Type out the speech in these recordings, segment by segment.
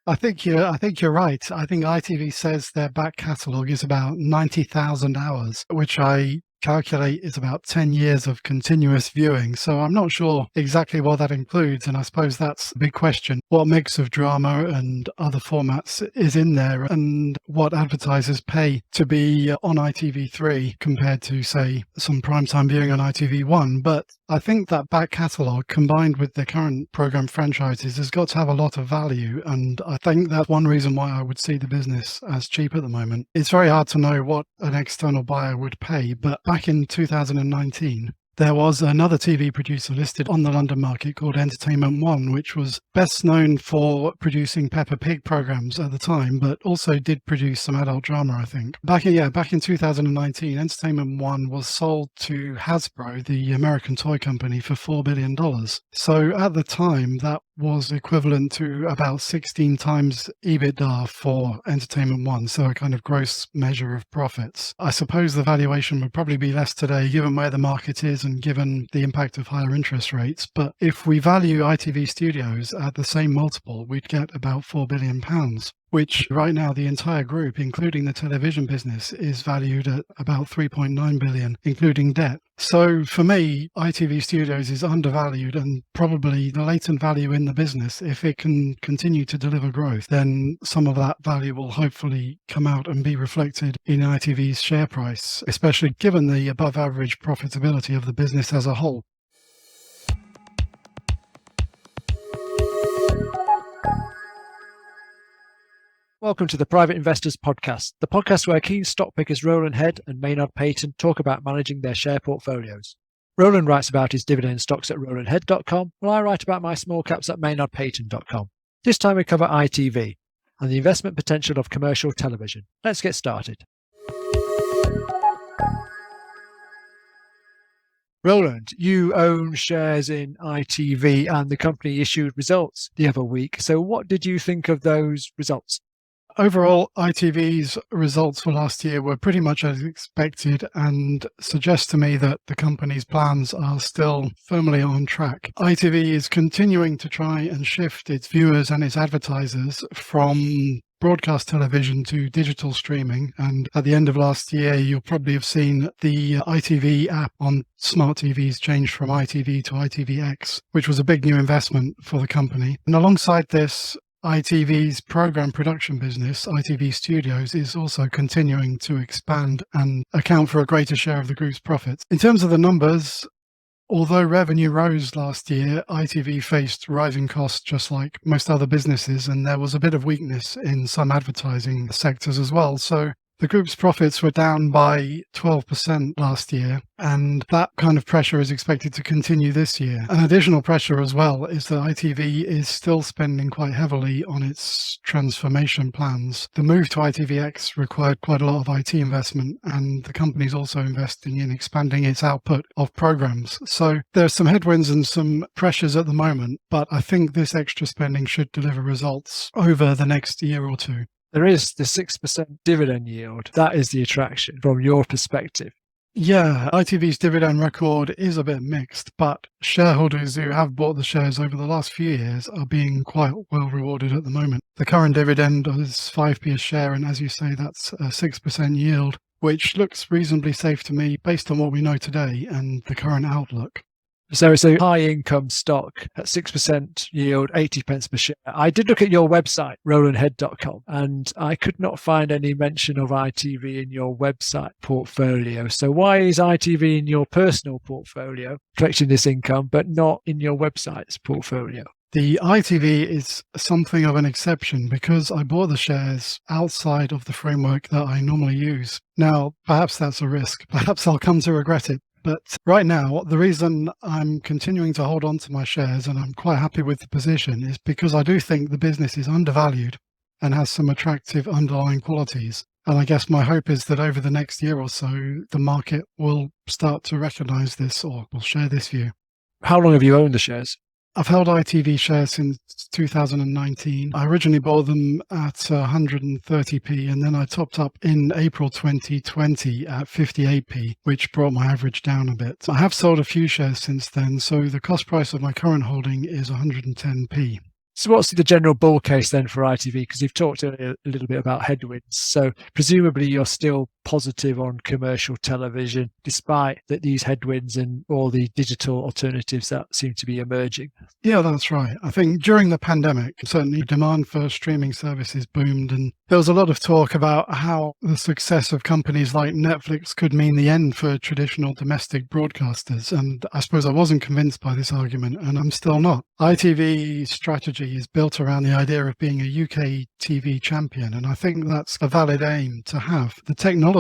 I think you're right. I think ITV says their back catalogue is about 90,000 hours, which I calculate is about 10 years of continuous viewing. So I'm not sure exactly what that includes. And I suppose that's the big question. What mix of drama and other formats is in there, and what advertisers pay to be on ITV3 compared to, say, some primetime viewing on ITV1. But I think that back catalogue combined with the current programme franchises has got to have a lot of value. And I think that's one reason why I would see the business as cheap at the moment. It's very hard to know what an external buyer would pay, but back in 2019, there was another TV producer listed on the London market called Entertainment One, which was best known for producing Peppa Pig programs at the time, but also did produce some adult drama, I think. Back in 2019, Entertainment One was sold to Hasbro, the American toy company, for $4 billion. So at the time, that was equivalent to about 16 times EBITDA for Entertainment One, so a kind of gross measure of profits. I suppose the valuation would probably be less today, given where the market is and given the impact of higher interest rates. But if we value ITV Studios at the same multiple, we'd get about £4 billion, which right now the entire group, including the television business, is valued at about 3.9 billion, including debt. So for me, ITV Studios is undervalued, and probably the latent value in the business, if it can continue to deliver growth, then some of that value will hopefully come out and be reflected in ITV's share price, especially given the above average profitability of the business as a whole. Welcome to the Private Investors Podcast, the podcast where keen stock pickers Roland Head and Maynard Paton talk about managing their share portfolios. Roland writes about his dividend stocks at rolandhead.com, while I write about my small caps at maynardpaton.com. This time we cover ITV and the investment potential of commercial television. Let's get started. Roland, you own shares in ITV and the company issued results the other week. So what did you think of those results? Overall, ITV's results for last year were pretty much as expected and suggest to me that the company's plans are still firmly on track. ITV is continuing to try and shift its viewers and its advertisers from broadcast television to digital streaming, and at the end of last year you'll probably have seen the ITV app on smart TVs changed from ITV to ITVX, which was a big new investment for the company. And alongside this, ITV's programme production business, ITV Studios, is also continuing to expand and account for a greater share of the group's profits. In terms of the numbers, although revenue rose last year, ITV faced rising costs just like most other businesses, and there was a bit of weakness in some advertising sectors as well. So the group's profits were down by 12% last year, and that kind of pressure is expected to continue this year. An additional pressure as well is that ITV is still spending quite heavily on its transformation plans. The move to ITVX required quite a lot of IT investment, and the company's also investing in expanding its output of programs. So there's some headwinds and some pressures at the moment, but I think this extra spending should deliver results over the next year or two. There is the 6% dividend yield. That is the attraction from your perspective. Yeah, ITV's dividend record is a bit mixed, but shareholders who have bought the shares over the last few years are being quite well rewarded at the moment. The current dividend is 5p a share, and as you say, that's a 6% yield, which looks reasonably safe to me based on what we know today and the current outlook. So it's a high income stock at 6% yield, 80 pence per share. I did look at your website, rolandhead.com, and I could not find any mention of ITV in your website portfolio. So why is ITV in your personal portfolio collecting this income, but not in your website's portfolio? The ITV is something of an exception because I bought the shares outside of the framework that I normally use. Now, perhaps that's a risk. Perhaps I'll come to regret it. But right now, the reason I'm continuing to hold on to my shares and I'm quite happy with the position is because I do think the business is undervalued and has some attractive underlying qualities. And I guess my hope is that over the next year or so, the market will start to recognise this or will share this view. How long have you owned the shares? I've held ITV shares since 2019. I originally bought them at 130p, and then I topped up in April 2020 at 58p, which brought my average down a bit. I have sold a few shares since then, so the cost price of my current holding is 110p. So what's the general bull case then for ITV? Because you've talked earlier a little bit about headwinds. So presumably you're still positive on commercial television, despite that these headwinds and all the digital alternatives that seem to be emerging. Yeah, that's right. I think during the pandemic, certainly demand for streaming services boomed, and there was a lot of talk about how the success of companies like Netflix could mean the end for traditional domestic broadcasters. And I suppose I wasn't convinced by this argument, and I'm still not. ITV's strategy is built around the idea of being a UK TV champion, and I think that's a valid aim to have. The technology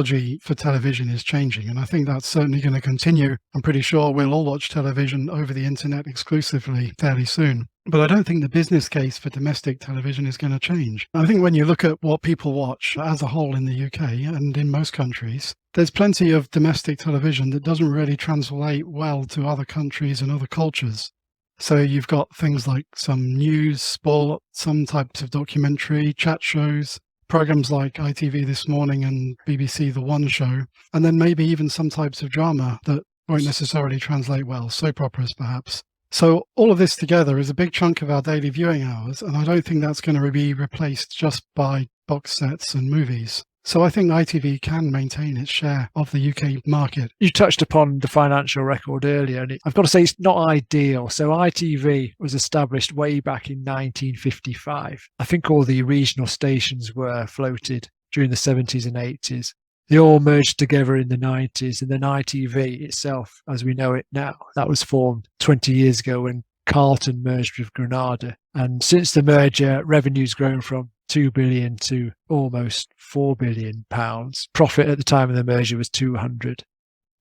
for television is changing, and I think that's certainly going to continue. I'm pretty sure we'll all watch television over the internet exclusively fairly soon. But I don't think the business case for domestic television is going to change. I think when you look at what people watch as a whole in the UK and in most countries, there's plenty of domestic television that doesn't really translate well to other countries and other cultures. So you've got things like some news, sport, some types of documentary, chat shows, programs like ITV This Morning and BBC The One Show, and then maybe even some types of drama that won't necessarily translate well, soap operas perhaps. So all of this together is a big chunk of our daily viewing hours, and I don't think that's going to be replaced just by box sets and movies. So I think ITV can maintain its share of the UK market. You touched upon the financial record earlier, and I've got to say it's not ideal. So ITV was established way back in 1955. I think all the regional stations were floated during the 70s and 80s. They all merged together in the 90s, and then ITV itself, as we know it now, that was formed 20 years ago when Carlton merged with Granada. And since the merger, revenue's grown from 2 billion to almost 4 billion pounds. Profit at the time of the merger was 200,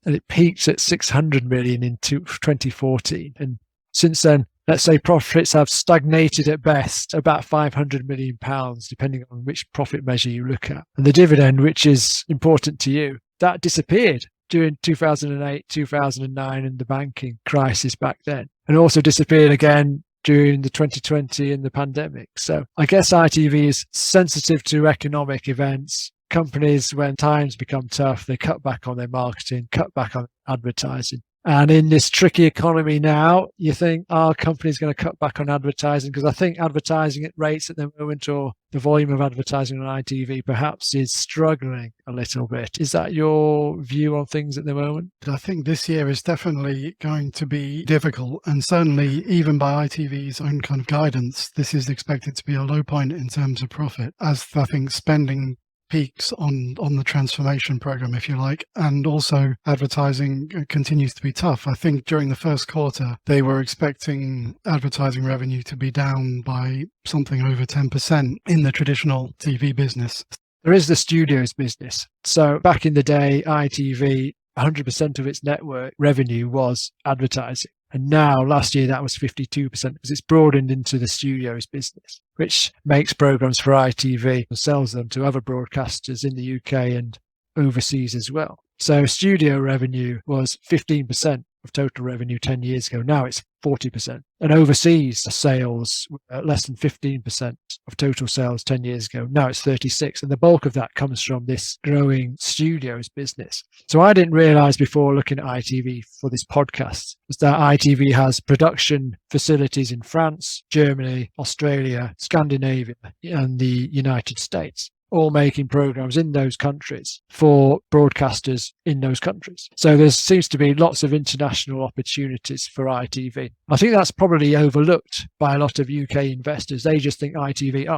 and it peaked at 600 million in 2014. And since then, let's say profits have stagnated at best, about 500 million pounds, depending on which profit measure you look at. And the dividend, which is important to you, that disappeared during 2008, 2009 and the banking crisis back then, and also disappeared again during the 2020 and the pandemic. So I guess ITV is sensitive to economic events. Companies, when times become tough, they cut back on their marketing, cut back on advertising. And in this tricky economy now, you think, are companies going to cut back on advertising? Because I think advertising at rates at the moment, or the volume of advertising on ITV perhaps, is struggling a little bit. Is that your view on things at the moment? I think this year is definitely going to be difficult, and certainly even by ITV's own kind of guidance, this is expected to be a low point in terms of profit, as I think spending peaks on the transformation program, if you like, and also advertising continues to be tough. I think during the first quarter, they were expecting advertising revenue to be down by something over 10% in the traditional TV business. There is the studios business. So back in the day, ITV, 100% of its network revenue was advertising. And now, last year, that was 52% because it's broadened into the studios business, which makes programs for ITV and sells them to other broadcasters in the UK and overseas as well. So studio revenue was 15% of total revenue 10 years ago. Now it's 40%. And overseas sales were less than 15% of total sales 10 years ago. Now it's 36%. And the bulk of that comes from this growing studios business. So I didn't realize before looking at ITV for this podcast was that ITV has production facilities in France, Germany, Australia, Scandinavia, and the United States, all making programs in those countries for broadcasters in those countries. So there seems to be lots of international opportunities for ITV. I think that's probably overlooked by a lot of UK investors. They just think ITV,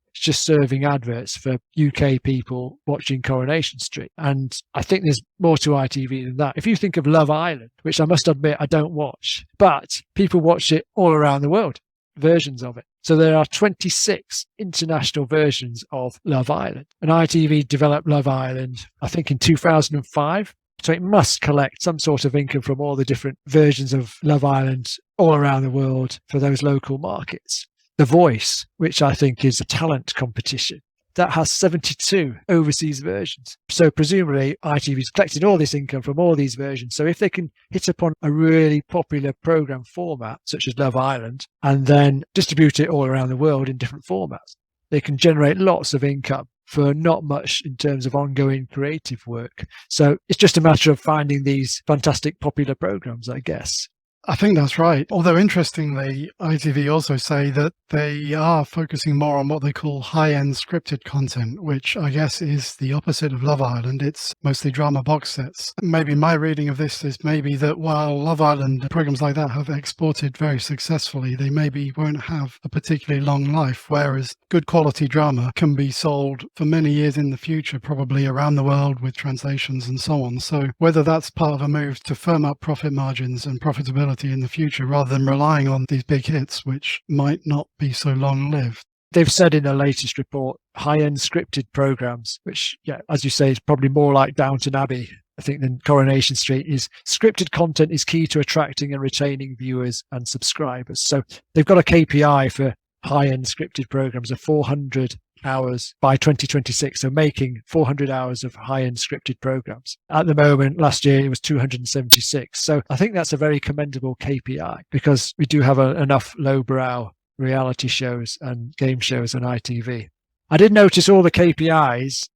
it's just serving adverts for UK people watching Coronation Street. And I think there's more to ITV than that. If you think of Love Island, which I must admit I don't watch, but people watch it all around the world, versions of it. So there are 26 international versions of Love Island. And ITV developed Love Island, I think, in 2005. So it must collect some sort of income from all the different versions of Love Island all around the world for those local markets. The Voice, which I think is a talent competition, that has 72 overseas versions. So presumably ITV's collected all this income from all these versions. So if they can hit upon a really popular program format, such as Love Island, and then distribute it all around the world in different formats, they can generate lots of income for not much in terms of ongoing creative work. So it's just a matter of finding these fantastic popular programs, I guess. I think that's right. Although interestingly, ITV also say that they are focusing more on what they call high-end scripted content, which I guess is the opposite of Love Island. It's mostly drama box sets. Maybe my reading of this is maybe that while Love Island programs like that have exported very successfully, they maybe won't have a particularly long life, whereas good quality drama can be sold for many years in the future, probably around the world with translations and so on. So whether that's part of a move to firm up profit margins and profitability in the future rather than relying on these big hits, which might not be so long-lived. They've said in the latest report, high-end scripted programs, which, as you say, is probably more like Downton Abbey, I think, than Coronation Street. Is scripted content is key to attracting and retaining viewers and subscribers. So they've got a KPI for high-end scripted programs of 400 hours by 2026, so making 400 hours of high-end scripted programs. At the moment, last year it was 276. So I think that's a very commendable KPI, because we do have enough lowbrow reality shows and game shows on ITV. I did notice all the KPIs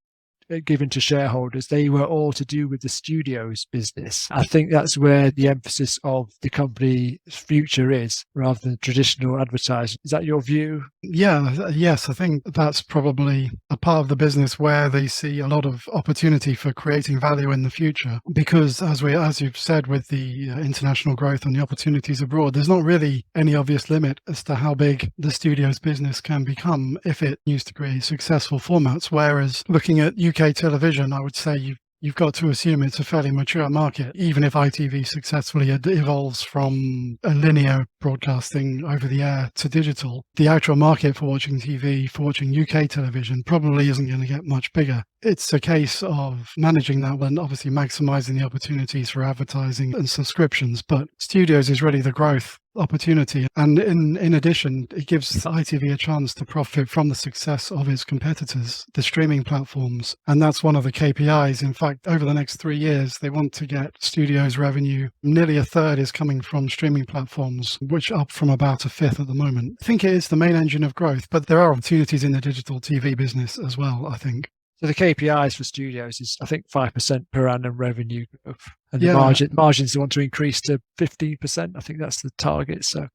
given to shareholders, they were all to do with the studios business. I think that's where the emphasis of the company's future is, rather than traditional advertising. Is that your view? Yes, I think that's probably a part of the business where they see a lot of opportunity for creating value in the future, because as you've said, with the international growth and the opportunities abroad, there's not really any obvious limit as to how big the studios business can become if it used to create successful formats. Whereas looking at UK television, I would say you've got to assume it's a fairly mature market, even if ITV successfully evolves from a linear broadcasting over the air to digital. The actual market for watching TV, for watching UK television, probably isn't going to get much bigger. It's a case of managing that and obviously maximizing the opportunities for advertising and subscriptions. But studios is really the growth opportunity. And in addition, it gives ITV a chance to profit from the success of its competitors, the streaming platforms. And that's one of the KPIs. In fact, over the next 3 years, they want to get studios revenue. Nearly a third is coming from streaming platforms, which up from about a fifth at the moment. I think it is the main engine of growth, but there are opportunities in the digital TV business as well, I think. So the KPIs for studios is, I think, 5% per annum revenue growth. And the margins they want to increase to 15%. I think that's the target. So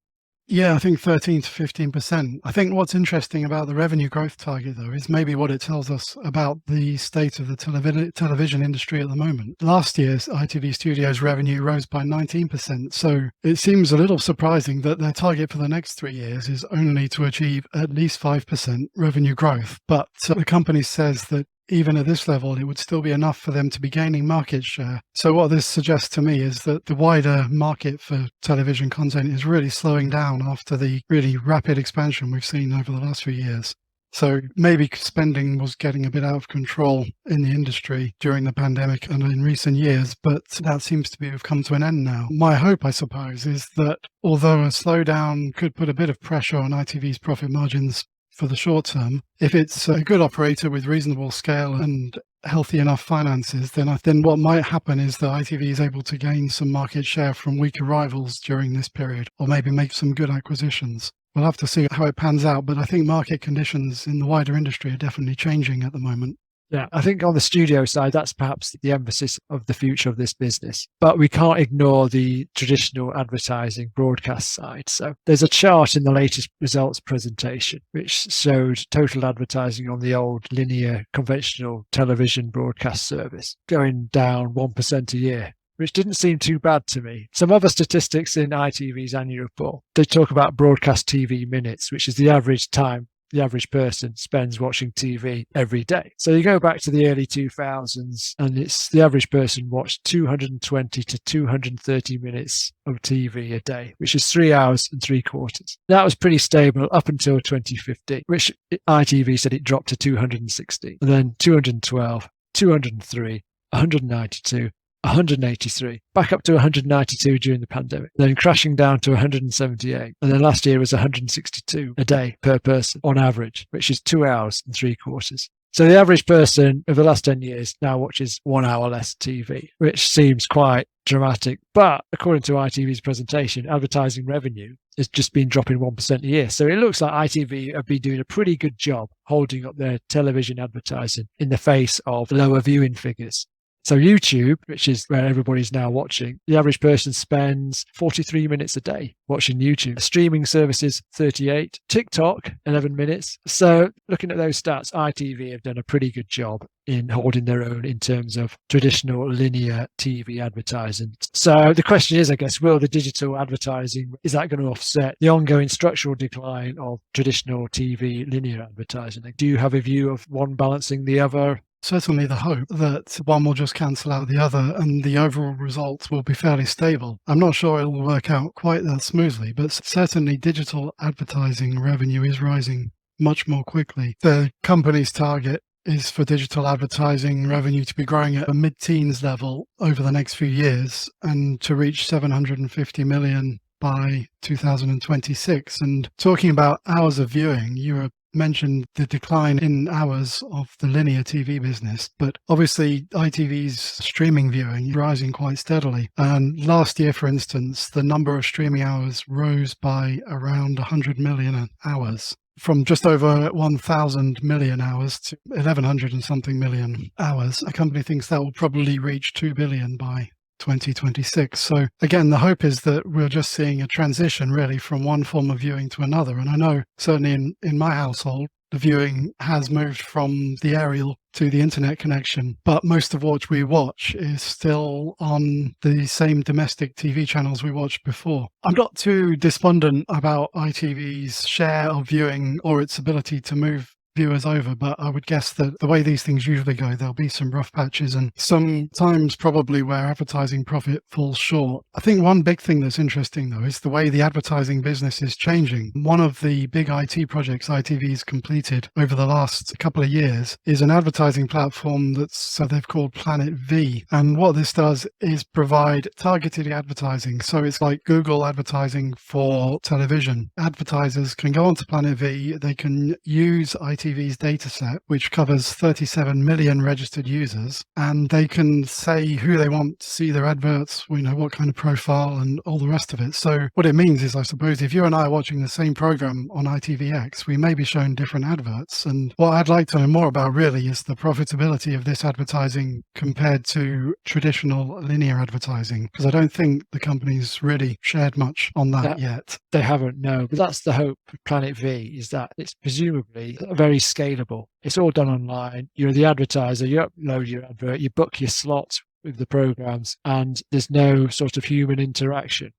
yeah, I think 13 to 15%. I think what's interesting about the revenue growth target, though, is maybe what it tells us about the state of the television industry at the moment. Last year's ITV Studios revenue rose by 19%. So it seems a little surprising that their target for the next 3 years is only to achieve at least 5% revenue growth. But the company says that even at this level, it would still be enough for them to be gaining market share. So what this suggests to me is that the wider market for television content is really slowing down after the really rapid expansion we've seen over the last few years. So maybe spending was getting a bit out of control in the industry during the pandemic and in recent years, but that seems to have come to an end now. My hope, I suppose, is that although a slowdown could put a bit of pressure on ITV's profit margins for the short term, if it's a good operator with reasonable scale and healthy enough finances, then what might happen is that ITV is able to gain some market share from weaker rivals during this period, or maybe make some good acquisitions. We'll have to see how it pans out, but I think market conditions in the wider industry are definitely changing at the moment. Yeah, I think on the studio side, that's perhaps the emphasis of the future of this business. But we can't ignore the traditional advertising broadcast side. So there's a chart in the latest results presentation which showed total advertising on the old linear conventional television broadcast service going down 1% a year, which didn't seem too bad to me. Some other statistics in ITV's annual report, they talk about broadcast TV minutes, which is the average time the average person spends watching TV every day. So you go back to the early 2000s and it's the average person watched 220 to 230 minutes of TV a day, which is 3 hours and 3/4. That was pretty stable up until 2015, which ITV said it dropped to 260, and then 212, 203, 192, 183, back up to 192 during the pandemic, then crashing down to 178. And then last year was 162 a day per person on average, which is 2 hours and 3/4. So the average person over the last 10 years now watches 1 hour less TV, which seems quite dramatic. But according to ITV's presentation, advertising revenue has just been dropping 1% a year. So it looks like ITV have been doing a pretty good job holding up their television advertising in the face of lower viewing figures. So YouTube, which is where everybody's now watching, the average person spends 43 minutes a day watching YouTube. Streaming services, 38. TikTok, 11 minutes. So looking at those stats, ITV have done a pretty good job in holding their own in terms of traditional linear TV advertising. So the question is, I guess, will the digital advertising, is that going to offset the ongoing structural decline of traditional TV linear advertising? Do you have a view of one balancing the other? Certainly the hope that one will just cancel out the other and the overall results will be fairly stable. I'm not sure it will work out quite that smoothly, but certainly digital advertising revenue is rising much more quickly. The company's target is for digital advertising revenue to be growing at a mid-teens level over the next few years and to reach 750 million by 2026. And talking about hours of viewing, you mentioned the decline in hours of the linear TV business, but obviously ITV's streaming viewing is rising quite steadily. And last year, for instance, the number of streaming hours rose by around 100 million hours, from just over 1,000 million hours to 1,100 and something million hours. A company thinks that will probably reach 2 billion by 2026. So again, the hope is that we're just seeing a transition really from one form of viewing to another. And I know certainly in my household, the viewing has moved from the aerial to the internet connection, but most of what we watch is still on the same domestic TV channels we watched before. I'm not too despondent about ITV's share of viewing or its ability to move viewers over, but I would guess that the way these things usually go, there'll be some rough patches and sometimes probably where advertising profit falls short. I think one big thing that's interesting though is the way the advertising business is changing. One of the big IT projects ITV's completed over the last couple of years is an advertising platform so they've called Planet V. And what this does is provide targeted advertising. So it's like Google advertising for television. Advertisers can go onto Planet V, they can use ITV's data set, which covers 37 million registered users, and they can say who they want to see their adverts, what kind of profile and all the rest of it. So what it means is, I suppose, if you and I are watching the same program on ITVX, we may be shown different adverts. And what I'd like to know more about really is the profitability of this advertising compared to traditional linear advertising, because I don't think the company's really shared much on that yet. They haven't, no. But that's the hope of Planet V, is that it's presumably very scalable. It's all done online. You're the advertiser, you upload your advert, you book your slot with the programs, and there's no sort of human interaction.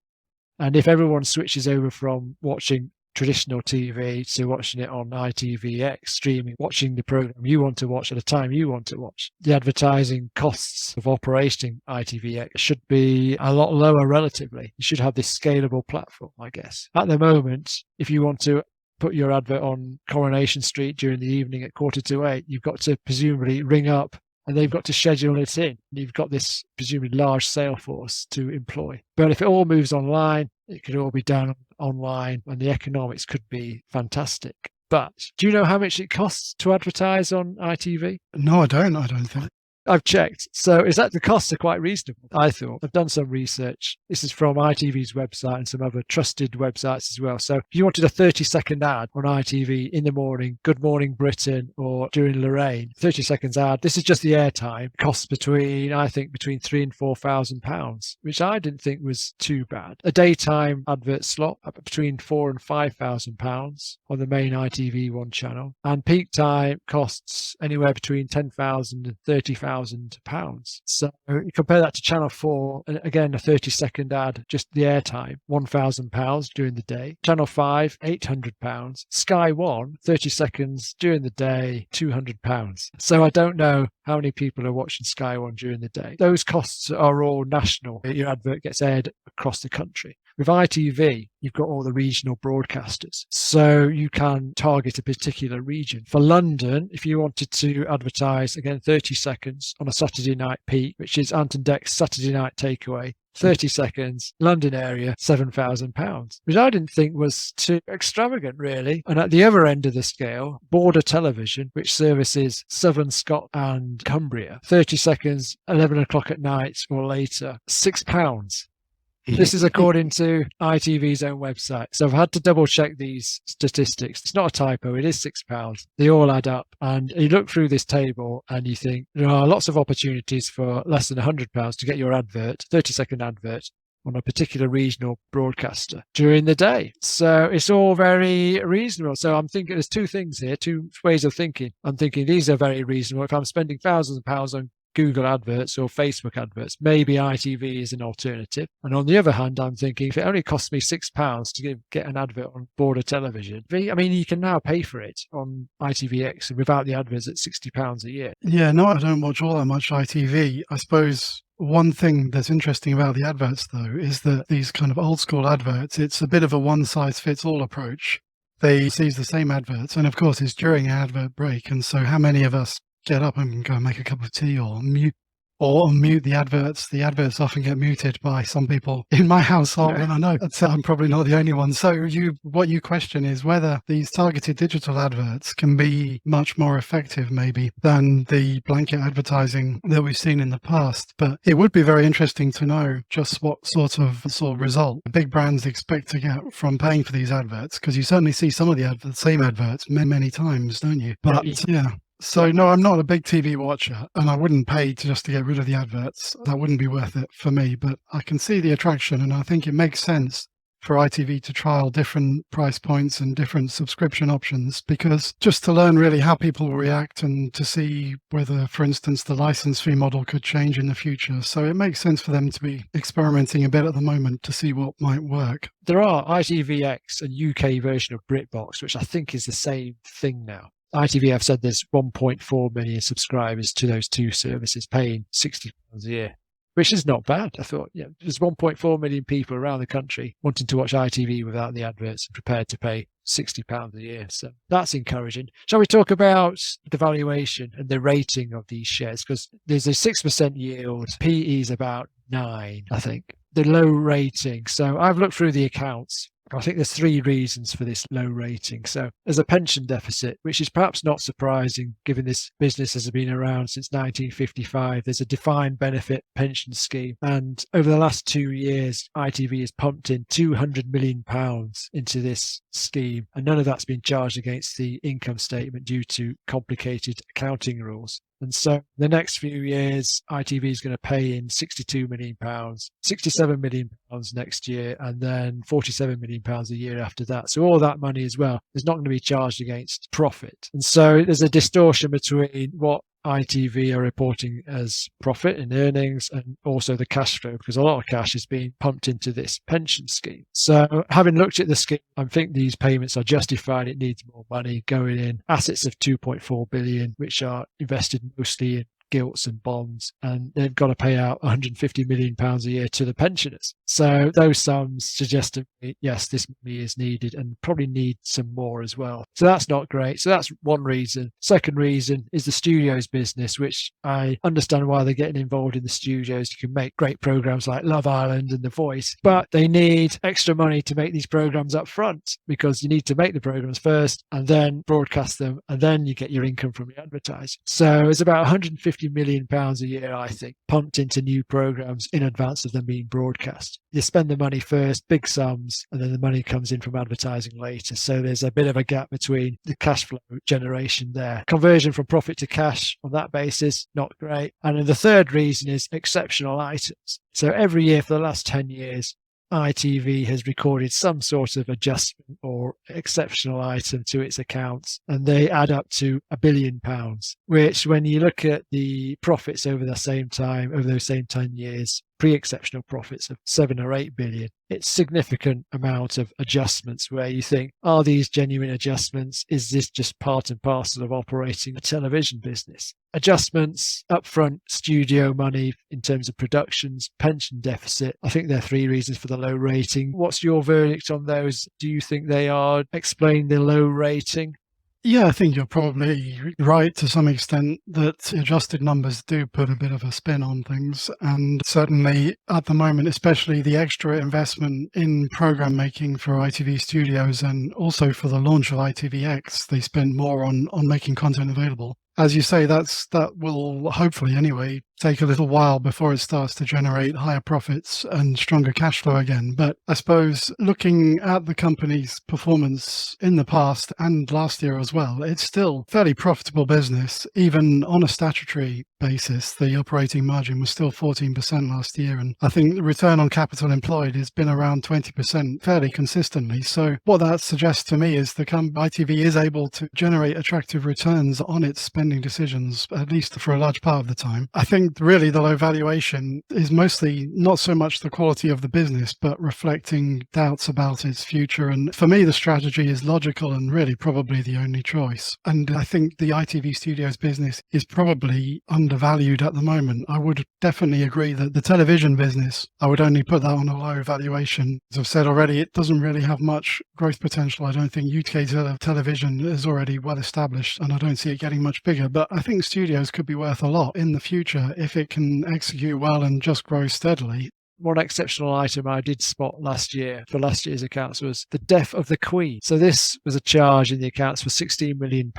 And if everyone switches over from watching traditional TV to watching it on ITVX streaming, watching the program you want to watch at a time you want to watch, the advertising costs of operating ITVX should be a lot lower relatively. You should have this scalable platform, I guess. At the moment, if you want to put your advert on Coronation Street during the evening at 7:45, you've got to presumably ring up and they've got to schedule it in. You've got this presumably large sales force to employ. But if it all moves online, it could all be done online and the economics could be fantastic. But do you know how much it costs to advertise on ITV? No, I don't think. I've checked. So is that the costs are quite reasonable, I thought. I've done some research. This is from ITV's website and some other trusted websites as well. So if you wanted a 30-second ad on ITV in the morning, Good Morning Britain or during Lorraine, 30 seconds ad, this is just the airtime, costs between £3,000 and £4,000, which I didn't think was too bad. A daytime advert slot between £4,000 and £5,000 on the main ITV1 channel. And peak time costs anywhere between £10,000 and £30,000. So you compare that to Channel 4, and again, a 30-second ad, just the airtime, £1,000 during the day. Channel 5, £800. Sky 1, 30 seconds during the day, £200. So I don't know how many people are watching Sky 1 during the day. Those costs are all national. Your advert gets aired across the country. With ITV, you've got all the regional broadcasters, so you can target a particular region. For London, if you wanted to advertise, again, 30 seconds on a Saturday night peak, which is Ant and Dec's Saturday night takeaway, 30 seconds, London area, £7,000, which I didn't think was too extravagant, really. And at the other end of the scale, Border Television, which services Southern Scotland and Cumbria, 30 seconds, 11 o'clock at night or later, £6. This is according to ITV's own website. So I've had to double check these statistics. It's not a typo. It is £6. They all add up. And you look through this table and you think there are lots of opportunities for less than £100 to get your advert, 30-second advert, on a particular regional broadcaster during the day. So it's all very reasonable. So I'm thinking there's two things here, two ways of thinking. I'm thinking these are very reasonable. If I'm spending thousands of pounds on Google adverts or Facebook adverts, maybe ITV is an alternative. And on the other hand, I'm thinking if it only costs me £6 to get an advert on border television, I mean, you can now pay for it on ITVX without the adverts at £60 a year. Yeah, no, I don't watch all that much ITV. I suppose one thing that's interesting about the adverts, though, is that these kind of old school adverts, it's a bit of a one-size-fits-all approach. They seize the same adverts, and of course, it's during an advert break. And so how many of us get up and go and make a cup of tea or mute the adverts? The adverts often get muted by some people in my household, and I know I'm probably not the only one. So what you question is whether these targeted digital adverts can be much more effective maybe than the blanket advertising that we've seen in the past. But it would be very interesting to know just what sort of result big brands expect to get from paying for these adverts, because you certainly see some of the same adverts many times, don't you? But yeah. So no, I'm not a big TV watcher, and I wouldn't pay just to get rid of the adverts. That wouldn't be worth it for me, but I can see the attraction, and I think it makes sense for ITV to trial different price points and different subscription options, because just to learn really how people will react and to see whether, for instance, the license fee model could change in the future. So it makes sense for them to be experimenting a bit at the moment to see what might work. There are ITVX, a UK version of BritBox, which I think is the same thing now. ITV have said there's 1.4 million subscribers to those two services paying £60 a year, which is not bad. I thought, yeah, there's 1.4 million people around the country wanting to watch ITV without the adverts and prepared to pay £60 a year. So that's encouraging. Shall we talk about the valuation and the rating of these shares? Because there's a 6% yield. PE is about 9, I think. The low rating. So I've looked through the accounts. I think there's 3 reasons for this low rating. So there's a pension deficit, which is perhaps not surprising given this business has been around since 1955. There's a defined benefit pension scheme. And over the last 2 years, ITV has pumped in £200 million into this scheme. And none of that's been charged against the income statement due to complicated accounting rules. And so the next few years, ITV is going to pay in £62 million, £67 million next year, and then £47 million a year after that. So all that money as well is not going to be charged against profit. And so there's a distortion between what ITV are reporting as profit and earnings and also the cash flow, because a lot of cash is being pumped into this pension scheme. So having looked at the scheme, I think these payments are justified. It needs more money going in. Assets of 2.4 billion, which are invested mostly in gilts and bonds, and they've got to pay out £150 million a year to the pensioners. So those sums suggest to me, yes, this money is needed and probably need some more as well. So that's not great. So that's one reason. Second reason is the studios business, which I understand why they're getting involved in the studios. You can make great programs like Love Island and The Voice, but they need extra money to make these programs up front, because you need to make the programs first and then broadcast them, and then you get your income from the advertising. So it's about £150 million a year, I think, pumped into new programs in advance of them being broadcast. You spend the money first, big sums, and then the money comes in from advertising later. So there's a bit of a gap between the cash flow generation there. Conversion from profit to cash on that basis, not great. And then the third reason is exceptional items. So every year for the last 10 years, ITV has recorded some sort of adjustment or exceptional item to its accounts, and they add up to £1 billion, which when you look at the profits over those same 10 years, pre-exceptional profits of 7 or 8 billion, it's significant amount of adjustments where you think, are these genuine adjustments? Is this just part and parcel of operating a television business? Adjustments, upfront studio money in terms of productions, pension deficit. I think there are 3 reasons for the low rating. What's your verdict on those? Do you think they are explain the low rating? Yeah, I think you're probably right to some extent that adjusted numbers do put a bit of a spin on things. And certainly at the moment, especially the extra investment in program making for ITV Studios and also for the launch of ITVX, they spend more on making content available. As you say, that will hopefully anyway take a little while before it starts to generate higher profits and stronger cash flow again. But I suppose looking at the company's performance in the past and last year as well, it's still fairly profitable business. Even on a statutory basis, the operating margin was still 14% last year. And I think the return on capital employed has been around 20% fairly consistently. So what that suggests to me is the ITV is able to generate attractive returns on its spending decisions, at least for a large part of the time. I think really the low valuation is mostly not so much the quality of the business, but reflecting doubts about its future. And for me, the strategy is logical and really probably the only choice. And I think the ITV Studios business is probably undervalued at the moment. I would definitely agree that the television business, I would only put that on a low valuation. As I've said already, it doesn't really have much growth potential. I don't think UK television is already well established, and I don't see it getting much bigger. But I think studios could be worth a lot in the future if it can execute well and just grow steadily. One exceptional item I did spot last year for last year's accounts was the death of the Queen. So this was a charge in the accounts for £16 million.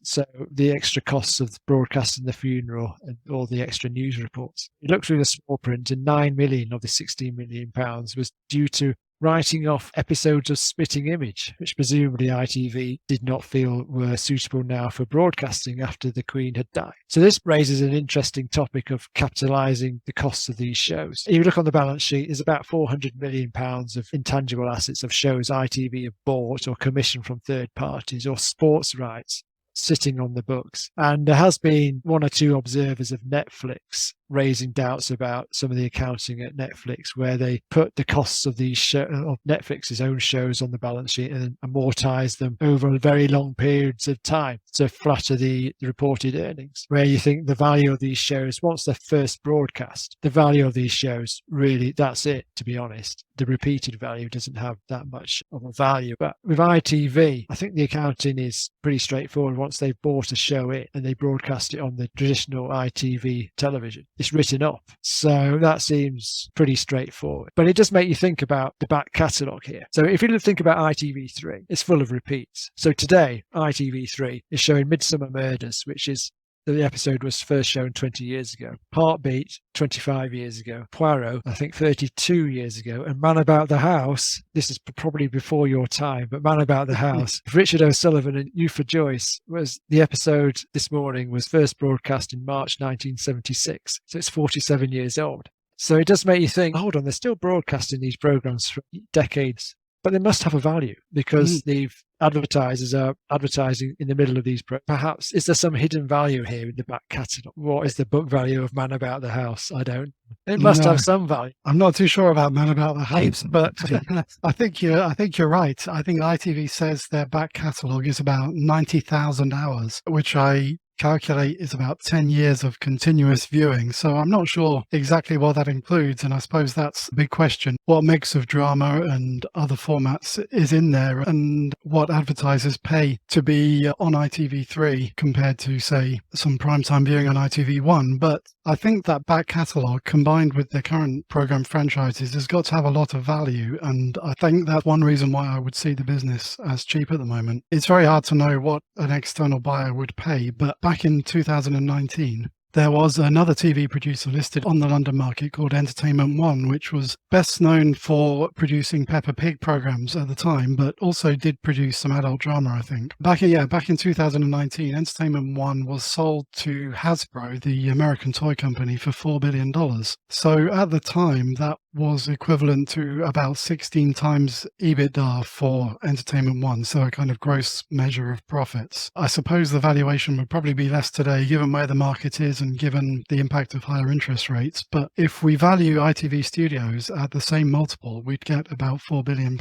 So the extra costs of broadcasting the funeral and all the extra news reports. You look through the small print and 9 million of the £16 million was due to writing off episodes of Spitting Image, which presumably ITV did not feel were suitable now for broadcasting after the Queen had died. So this raises an interesting topic of capitalising the costs of these shows. If you look on the balance sheet, there's about £400 million of intangible assets of shows ITV have bought or commissioned from third parties or sports rights sitting on the books. And there has been one or two observers of Netflix raising doubts about some of the accounting at Netflix, where they put the costs of these of Netflix's own shows on the balance sheet and amortize them over very long periods of time to flatter the reported earnings. Where you think the value of these shows, once they're first broadcast, the value of these shows, really, that's it, to be honest. The repeated value doesn't have that much of a value. But with ITV, I think the accounting is pretty straightforward. Once they've bought a show and they broadcast it on the traditional ITV television, it's written off. So that seems pretty straightforward. But it does make you think about the back catalogue here. So if you think about ITV3, it's full of repeats. So today, ITV3 is showing Midsummer Murders, which is the episode was first shown 20 years ago. Heartbeat, 25 years ago. Poirot, I think 32 years ago. And Man About the House, this is probably before your time, but Man About the House, Richard O'Sullivan and Eupha Joyce, was the episode this morning was first broadcast in March 1976. So it's 47 years old. So it does make you think, hold on, they're still broadcasting these programs for decades, but they must have a value because they've advertisers are advertising in the middle of these. Perhaps is there some hidden value here in the back catalogue? What is the book value of Man About the House? I don't. It must have some value. I'm not too sure about Man About the House, but I think you're right. I think ITV says their back catalogue is about 90,000 hours, which I calculate is about 10 years of continuous viewing. So I'm not sure exactly what that includes, and I suppose that's a big question. What mix of drama and other formats is in there, and what advertisers pay to be on ITV3 compared to, say, some primetime viewing on ITV1. But I think that back catalogue, combined with the current programme franchises, has got to have a lot of value, and I think that's one reason why I would see the business as cheap at the moment. It's very hard to know what an external buyer would pay, but back in 2019, there was another TV producer listed on the London market called Entertainment One, which was best known for producing Peppa Pig programs at the time, but also did produce some adult drama, I think. Back in 2019, Entertainment One was sold to Hasbro, the American toy company, for $4 billion. So at the time, that was equivalent to about 16 times EBITDA for Entertainment One, so a kind of gross measure of profits. I suppose the valuation would probably be less today, given where the market is and given the impact of higher interest rates. But if we value ITV Studios at the same multiple, we'd get about £4 billion,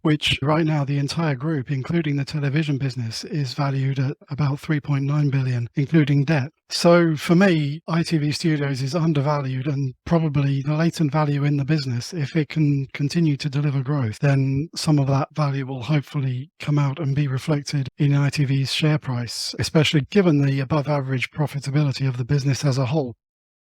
which right now the entire group, including the television business, is valued at about 3.9 billion, including debt. So for me, ITV Studios is undervalued, and probably the latent value in the business, if it can continue to deliver growth, then some of that value will hopefully come out and be reflected in ITV's share price, especially given the above average profitability of the business as a whole.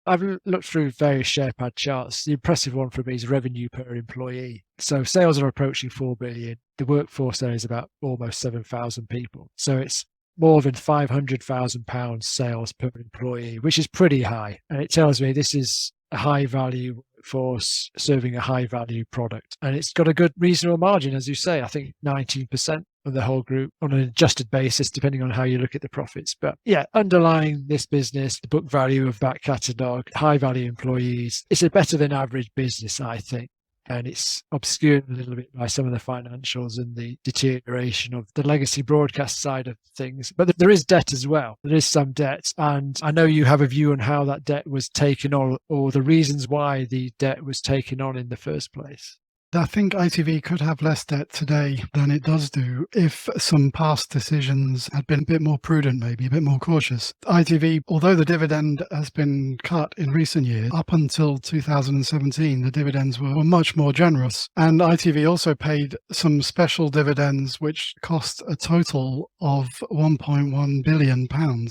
I've looked through various SharePad charts. The impressive one for me is revenue per employee. So sales are approaching 4 billion. The workforce there is about almost 7,000 people. So it's more than £500,000 sales per employee, which is pretty high. And it tells me this is a high value workforce serving a high value product. And it's got a good reasonable margin, as you say. I think 19% of the whole group on an adjusted basis, depending on how you look at the profits. But yeah, underlying this business, the book value of back catalogue, high value employees, it's a better than average business, I think. And it's obscured a little bit by some of the financials and the deterioration of the legacy broadcast side of things. But there is debt as well. There is some debt. And I know you have a view on how that debt was taken on, or the reasons why the debt was taken on in the first place. I think ITV could have less debt today than it does do if some past decisions had been a bit more prudent, maybe a bit more cautious. ITV, although the dividend has been cut in recent years, up until 2017, the dividends were much more generous. And ITV also paid some special dividends, which cost a total of £1.1 billion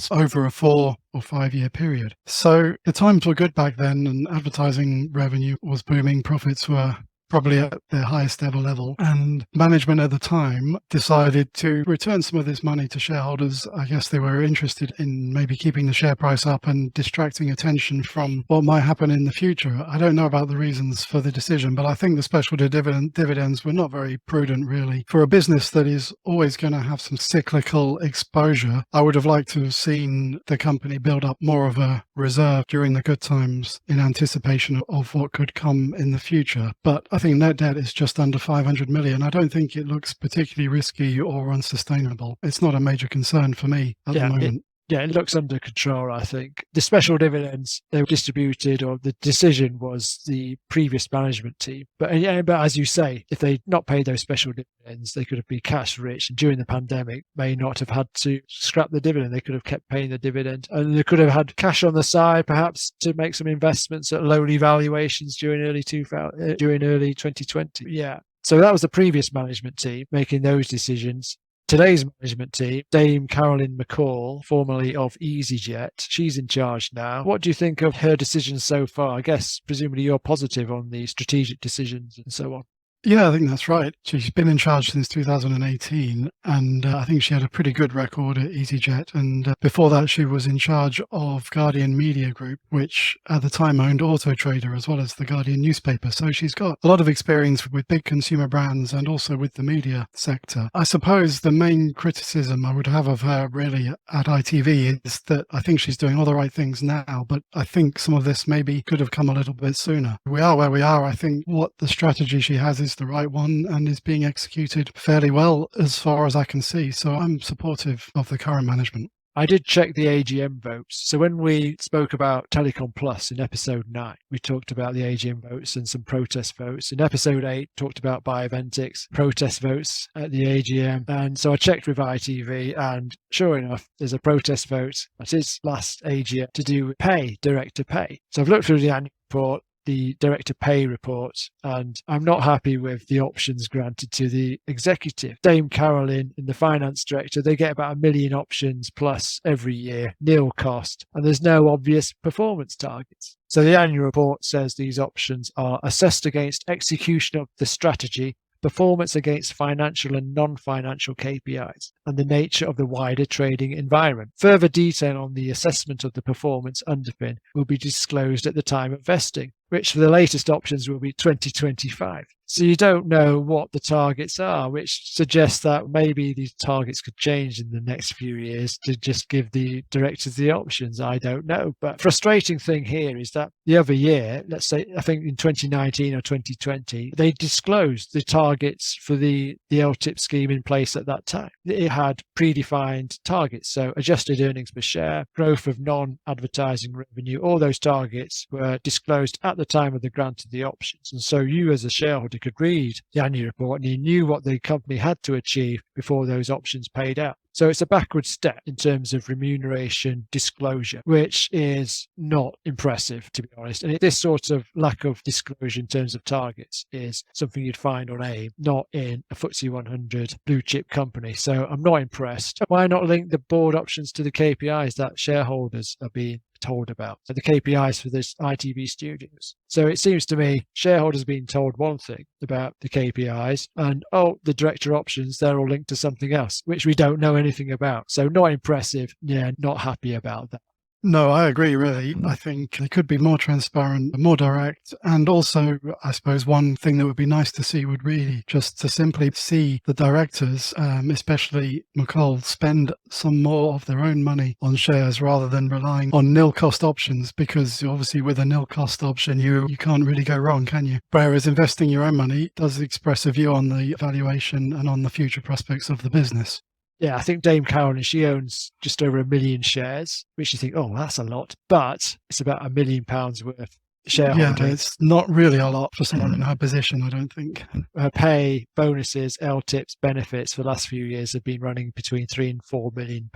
over a 4 or 5 year period. So the times were good back then, and advertising revenue was booming, profits were probably at their highest ever level. And management at the time decided to return some of this money to shareholders. I guess they were interested in maybe keeping the share price up and distracting attention from what might happen in the future. I don't know about the reasons for the decision, but I think the special dividends were not very prudent, really. For a business that is always going to have some cyclical exposure, I would have liked to have seen the company build up more of a reserve during the good times in anticipation of what could come in the future. But I think net debt is just under 500 million. I don't think it looks particularly risky or unsustainable. It's not a major concern for me at the moment. It looks under control, I think. The special dividends, they were distributed, or the decision was the previous management team. But as you say, if they'd not paid those special dividends, they could have been cash rich. And during the pandemic, may not have had to scrap the dividend. They could have kept paying the dividend. And they could have had cash on the side, perhaps, to make some investments at lowly valuations during early 2020. Yeah. So that was the previous management team making those decisions. Today's management team, Dame Carolyn McCall, formerly of EasyJet, she's in charge now. What do you think of her decisions so far? I guess, presumably you're positive on the strategic decisions and so on. Yeah, I think that's right. She's been in charge since 2018, and I think she had a pretty good record at EasyJet. And before that, she was in charge of Guardian Media Group, which at the time owned Auto Trader as well as the Guardian newspaper. So she's got a lot of experience with big consumer brands and also with the media sector. I suppose the main criticism I would have of her really at ITV is that I think she's doing all the right things now, but I think some of this maybe could have come a little bit sooner. We are where we are. I think what the strategy she has is the right one and is being executed fairly well as far as I can see. So I'm supportive of the current management. I did check the AGM votes. So when we spoke about Telecom Plus in episode 9, we talked about the AGM votes and some protest votes. In episode 8, talked about Bioventix, protest votes at the AGM. And so I checked with ITV, and sure enough, there's a protest vote at its last AGM to do with pay, director pay. So I've looked through the annual report, the director pay report, and I'm not happy with the options granted to the executive. Dame Carolyn and the finance director, they get about 1 million options plus every year, nil cost, and there's no obvious performance targets. So the annual report says these options are assessed against execution of the strategy, performance against financial and non-financial KPIs, and the nature of the wider trading environment. Further detail on the assessment of the performance underpin will be disclosed at the time of vesting, which for the latest options will be 2025. So you don't know what the targets are, which suggests that maybe these targets could change in the next few years to just give the directors the options. I don't know. But frustrating thing here is that the other year, let's say, I think in 2019 or 2020, they disclosed the targets for the LTIP scheme in place at that time. It had predefined targets. So adjusted earnings per share, growth of non-advertising revenue, all those targets were disclosed at the time of the grant of the options. And so you as a shareholder could read the annual report and you knew what the company had to achieve before those options paid out. So it's a backward step in terms of remuneration disclosure, which is not impressive, to be honest. And this sort of lack of disclosure in terms of targets is something you'd find on AIM, not in a FTSE 100 blue chip company. So I'm not impressed. Why not link the board options to the KPIs that shareholders are being told about, so the KPIs for this ITV studios. So it seems to me shareholders being told one thing about the KPIs and, the director options, they're all linked to something else, which we don't know anything about. So not impressive. Yeah, not happy about that. No, I agree, really. I think they could be more transparent, more direct. And also, I suppose one thing that would be nice to see would really just to simply see the directors, especially McCall, spend some more of their own money on shares rather than relying on nil cost options, because obviously with a nil cost option, you can't really go wrong, can you? Whereas investing your own money does express a view on the valuation and on the future prospects of the business. Yeah, I think Dame Carolyn, she owns just over 1 million shares, which you think, that's a lot, but it's about £1 million worth shareholding. Yeah, it's not really a lot for someone in her position, I don't think. Her pay, bonuses, LTIPs, benefits for the last few years have been running between £3 and £4 million.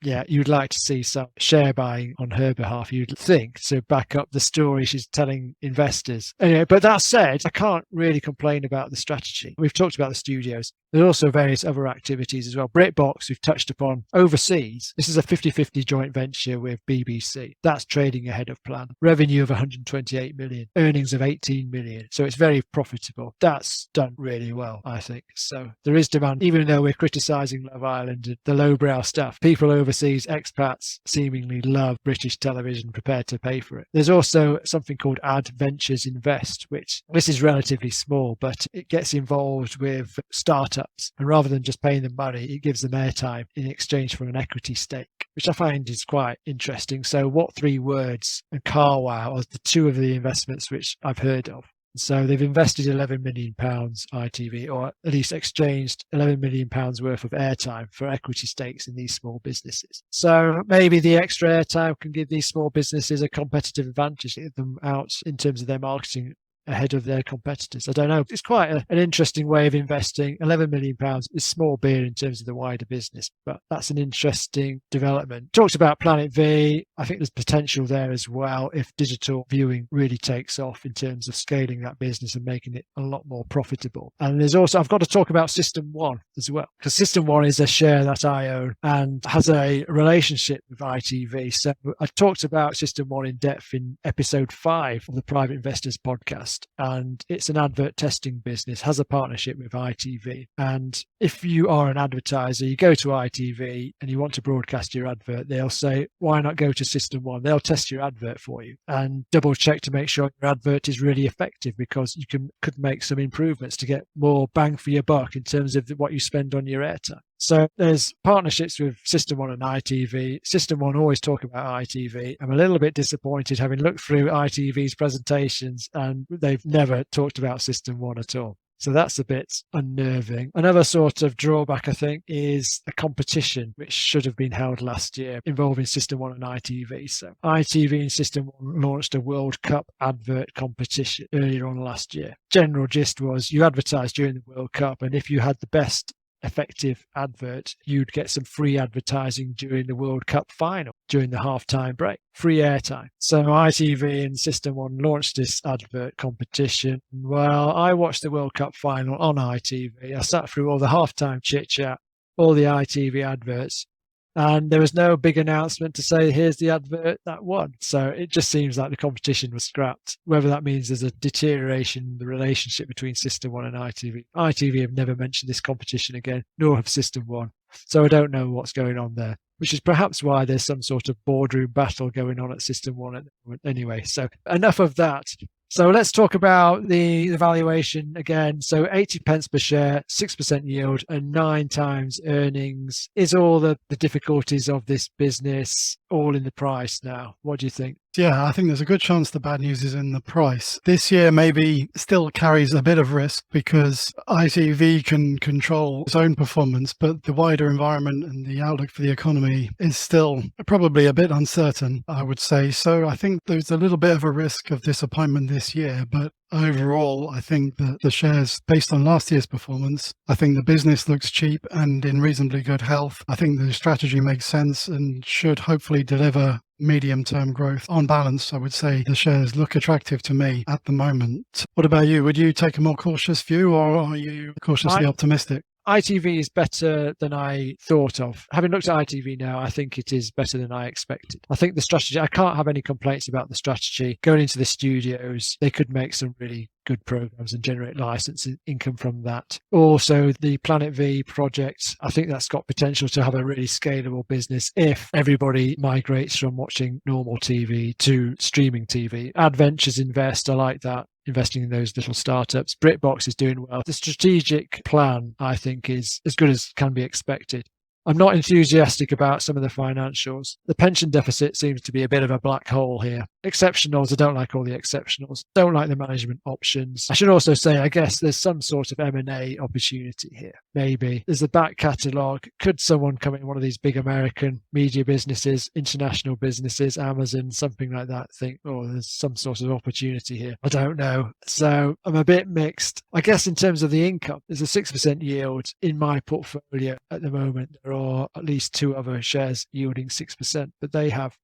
Yeah, you'd like to see some share buying on her behalf, you'd think, to back up the story she's telling investors. Anyway, but that said, I can't really complain about the strategy. We've talked about the studios. There's also various other activities as well. Brit Box, we've touched upon. Overseas, this is a 50-50 joint venture with BBC. That's trading ahead of plan. Revenue of 128 million, earnings of 18 million. So it's very profitable. That's done really well, I think. So there is demand, even though we're criticising Love Island and the lowbrow stuff. People overseas, expats, seemingly love British television, prepared to pay for it. There's also something called Ad Ventures Invest, which this is relatively small, but it gets involved with startups. And rather than just paying them money, it gives them airtime in exchange for an equity stake, which I find is quite interesting. So What 3 Words and CarWow are the two of the investments which I've heard of. So they've invested £11 million ITV, or at least exchanged £11 million worth of airtime for equity stakes in these small businesses. So maybe the extra airtime can give these small businesses a competitive advantage, get them out in terms of their marketing ahead of their competitors. I don't know. It's quite an interesting way of investing. £11 million is small beer in terms of the wider business, but that's an interesting development. Talked about Planet V. I think there's potential there as well if digital viewing really takes off in terms of scaling that business and making it a lot more profitable. And there's also, I've got to talk about System 1 as well, because System 1 is a share that I own and has a relationship with ITV. So I talked about System 1 in depth in episode 5 of the Private Investors podcast. And it's an advert testing business, has a partnership with ITV. And if you are an advertiser, you go to ITV and you want to broadcast your advert, they'll say, why not go to System 1? They'll test your advert for you and double check to make sure your advert is really effective, because you could make some improvements to get more bang for your buck in terms of what you spend on your airtime. So there's partnerships with System 1 and ITV. System 1 always talk about ITV. I'm a little bit disappointed having looked through ITV's presentations and they've never talked about System 1 at all. So that's a bit unnerving. Another sort of drawback, I think, is a competition which should have been held last year involving System 1 and ITV. So ITV and System 1 launched a World Cup advert competition earlier on last year. General gist was you advertised during the World Cup, and if you had the best effective advert, you'd get some free advertising during the World Cup final, during the half-time break, free airtime. So ITV and System 1 launched this advert competition. Well, I watched the World Cup final on ITV. I sat through all the half-time chit-chat, all the ITV adverts, and there was no big announcement to say, here's the advert that won. So it just seems like the competition was scrapped. Whether that means there's a deterioration in the relationship between System 1 and ITV. ITV have never mentioned this competition again, nor have System 1. So I don't know what's going on there, which is perhaps why there's some sort of boardroom battle going on at System 1 at the moment. Anyway, so enough of that. So let's talk about the valuation again. So 80 pence per share, 6% yield and 9 times earnings. Is all the difficulties of this business all in the price now? What do you think? Yeah, I think there's a good chance the bad news is in the price. This year maybe still carries a bit of risk because ITV can control its own performance, but the wider environment and the outlook for the economy is still probably a bit uncertain, I would say. So I think there's a little bit of a risk of disappointment this year, but overall, I think that the shares, based on last year's performance, I think the business looks cheap and in reasonably good health. I think the strategy makes sense and should hopefully deliver medium-term growth. On balance, I would say the shares look attractive to me at the moment. What about you? Would you take a more cautious view or are you cautiously optimistic? ITV is better than I thought of. Having looked at ITV now, I think it is better than I expected. I think the strategy, I can't have any complaints about the strategy. Going into the studios, they could make some really good programs and generate license income from that. Also, the Planet V project, I think that's got potential to have a really scalable business if everybody migrates from watching normal TV to streaming TV. Adventures Invest, I like that. Investing in those little startups. BritBox is doing well. The strategic plan, I think, is as good as can be expected. I'm not enthusiastic about some of the financials. The pension deficit seems to be a bit of a black hole here. Exceptionals, I don't like all the exceptionals. Don't like the management options. I should also say, I guess there's some sort of M&A opportunity here. Maybe. There's the back catalogue. Could someone come in, one of these big American media businesses, international businesses, Amazon, something like that, think, oh, there's some sort of opportunity here. I don't know. So I'm a bit mixed. I guess in terms of the income, there's a 6% yield in my portfolio at the moment. There are at least 2 other shares yielding 6%, but they have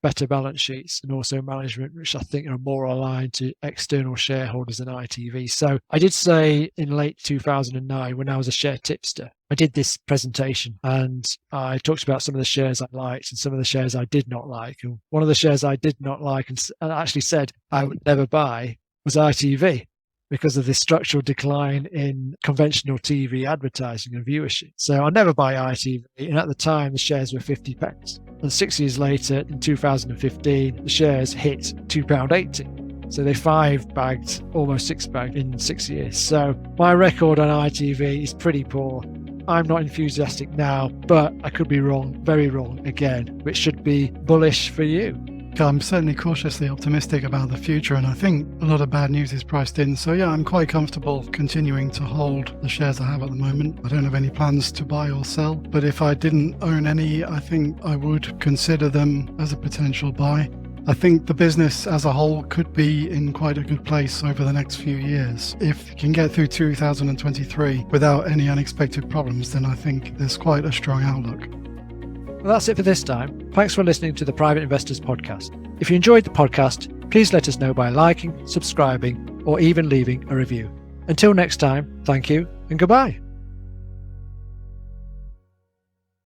better balance sheets and also management, which I think are more aligned to external shareholders than ITV. So I did say in late 2009, when I was a share tipster, I did this presentation and I talked about some of the shares I liked and some of the shares I did not like. And one of the shares I did not like and actually said I would never buy was ITV, because of the structural decline in conventional TV advertising and viewership. So I'll never buy ITV. And at the time, the shares were 50 pence. And 6 years later, in 2015, the shares hit £2.80. So they 5-bagged, almost 6-bagged in 6 years. So my record on ITV is pretty poor. I'm not enthusiastic now, but I could be wrong, very wrong again, which should be bullish for you. I'm certainly cautiously optimistic about the future, and I think a lot of bad news is priced in. So yeah, I'm quite comfortable continuing to hold the shares I have at the moment. I don't have any plans to buy or sell, but if I didn't own any, I think I would consider them as a potential buy. I think the business as a whole could be in quite a good place over the next few years. If you can get through 2023 without any unexpected problems, then I think there's quite a strong outlook. Well, that's it for this time. Thanks for listening to the Private Investors Podcast. If you enjoyed the podcast, please let us know by liking, subscribing, or even leaving a review. Until next time, thank you and goodbye.